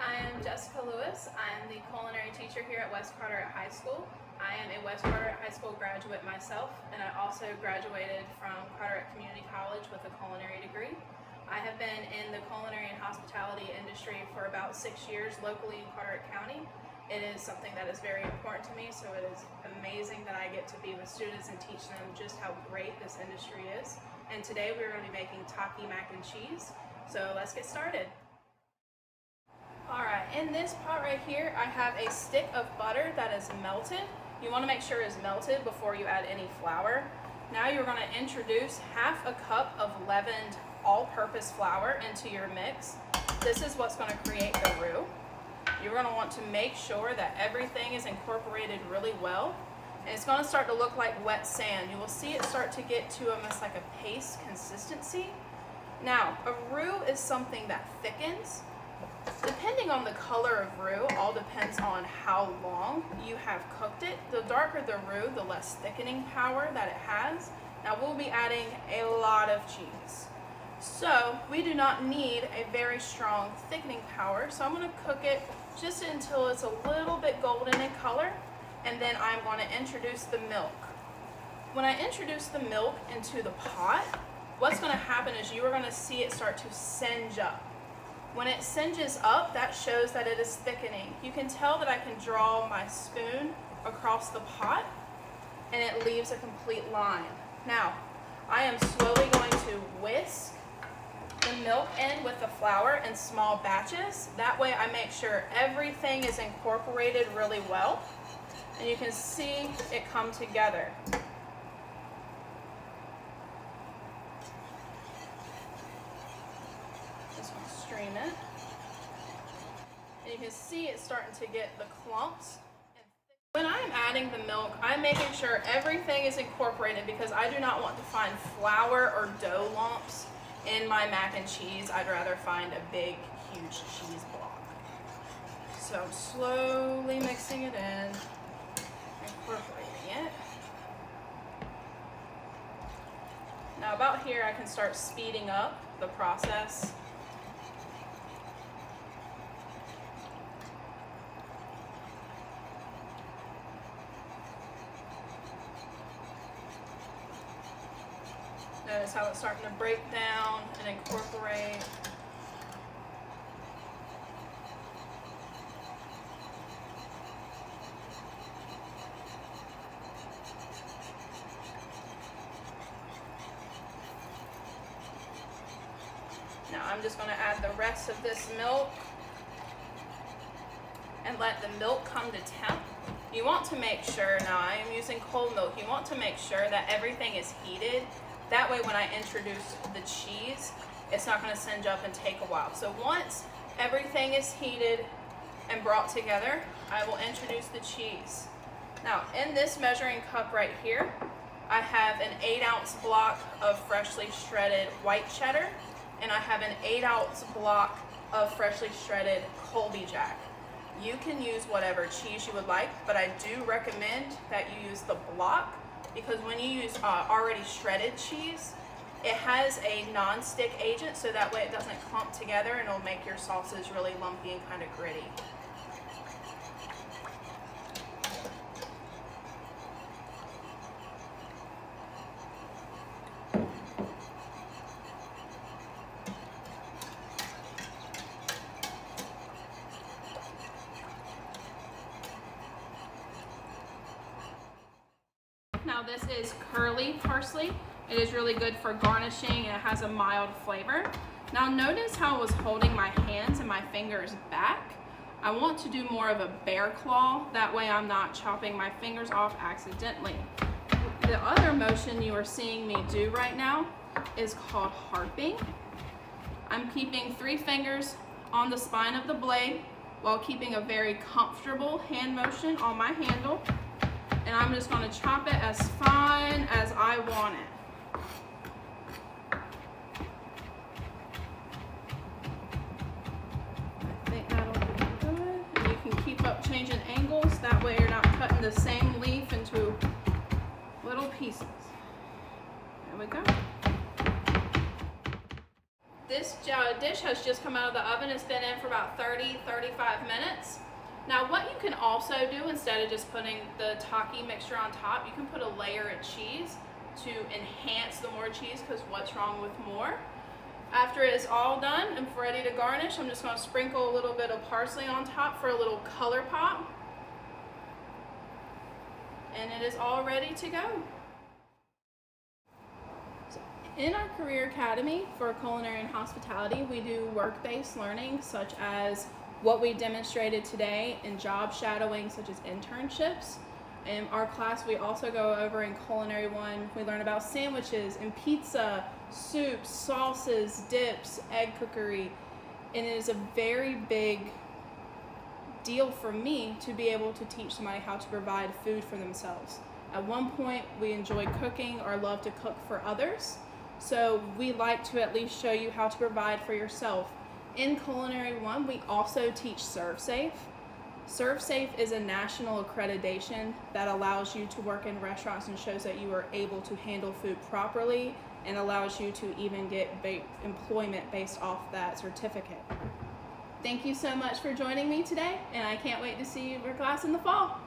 I am Jessica Lewis. I am the culinary teacher here at West Carteret High School. I am a West Carteret High School graduate myself, and I also graduated from Carteret Community College with a culinary degree. I have been in the culinary and hospitality industry for about 6 years locally in Carteret County. It is something that is very important to me, so it is amazing that I get to be with students and teach them just how great this industry is. And today we're going to be making Taki mac and cheese. So let's get started. Alright, in this pot right here I have a stick of butter that is melted. You want to make sure it's melted before you add any flour. Now you're going to introduce half a cup of leavened all-purpose flour into your mix. This is what's going to create the roux. You're going to want to make sure that everything is incorporated really well. And it's going to start to look like wet sand. You will see it start to get to almost like a paste consistency. Now, a roux is something that thickens. Depending on the color of roux, all depends on how long you have cooked it. The darker the roux, the less thickening power that it has. Now we'll be adding a lot of cheese. So we do not need a very strong thickening power. So I'm going to cook it just until it's a little bit golden in color. And then I'm going to introduce the milk. When I introduce the milk into the pot, what's going to happen is you are going to see it start to singe up. When it singes up, that shows that it is thickening. You can tell that I can draw my spoon across the pot and it leaves a complete line. Now, I am slowly going to whisk the milk in with the flour in small batches. That way I make sure everything is incorporated really well and you can see it come together. Stream it. And you can see it's starting to get the clumps. When I'm adding the milk, I'm making sure everything is incorporated because I do not want to find flour or dough lumps in my mac and cheese. I'd rather find a big, huge cheese block. So I'm slowly mixing it in, incorporating it. Now about here I can start speeding up the process. Notice how it's starting to break down and incorporate. Now I'm just going to add the rest of this milk and let the milk come to temp. You want to make sure, now I am using cold milk, you want to make sure that everything is heated. That way when I introduce the cheese, it's not going to singe up and take a while. So once everything is heated and brought together, I will introduce the cheese. Now in this measuring cup right here, I have an 8-ounce block of freshly shredded white cheddar, and I have an 8-ounce block of freshly shredded Colby Jack. You can use whatever cheese you would like, but I do recommend that you use the block because when you use already shredded cheese, it has a non-stick agent, so that way it doesn't clump together and it'll make your sauces really lumpy and kind of gritty. Now this is curly parsley. It is really good for garnishing and it has a mild flavor. Now notice how I was holding my hands and my fingers back. I want to do more of a bear claw. That way I'm not chopping my fingers off accidentally. The other motion you are seeing me do right now is called harping. I'm keeping 3 fingers on the spine of the blade while keeping a very comfortable hand motion on my handle. And I'm just going to chop it as fine as I want it. I think that'll be good. And you can keep up changing angles. That way you're not cutting the same leaf into little pieces. There we go. This dish has just come out of the oven. It's been in for about 30-35 minutes. Now what you can also do, instead of just putting the Taki mixture on top, you can put a layer of cheese to enhance the more cheese, because what's wrong with more? After it's all done and ready to garnish, I'm just going to sprinkle a little bit of parsley on top for a little color pop. And it is all ready to go. In our Career Academy for Culinary and Hospitality, we do work-based learning, such as what we demonstrated today in job shadowing, such as internships. In our class, we also go over in Culinary 1, we learn about sandwiches and pizza, soups, sauces, dips, egg cookery, and it is a very big deal for me to be able to teach somebody how to provide food for themselves. At one point, we enjoy cooking or love to cook for others. So we like to at least show you how to provide for yourself. In Culinary 1, we also teach ServSafe. ServSafe is a national accreditation that allows you to work in restaurants and shows that you are able to handle food properly, and allows you to even get employment based off that certificate. Thank you so much for joining me today, and I can't wait to see your class in the fall.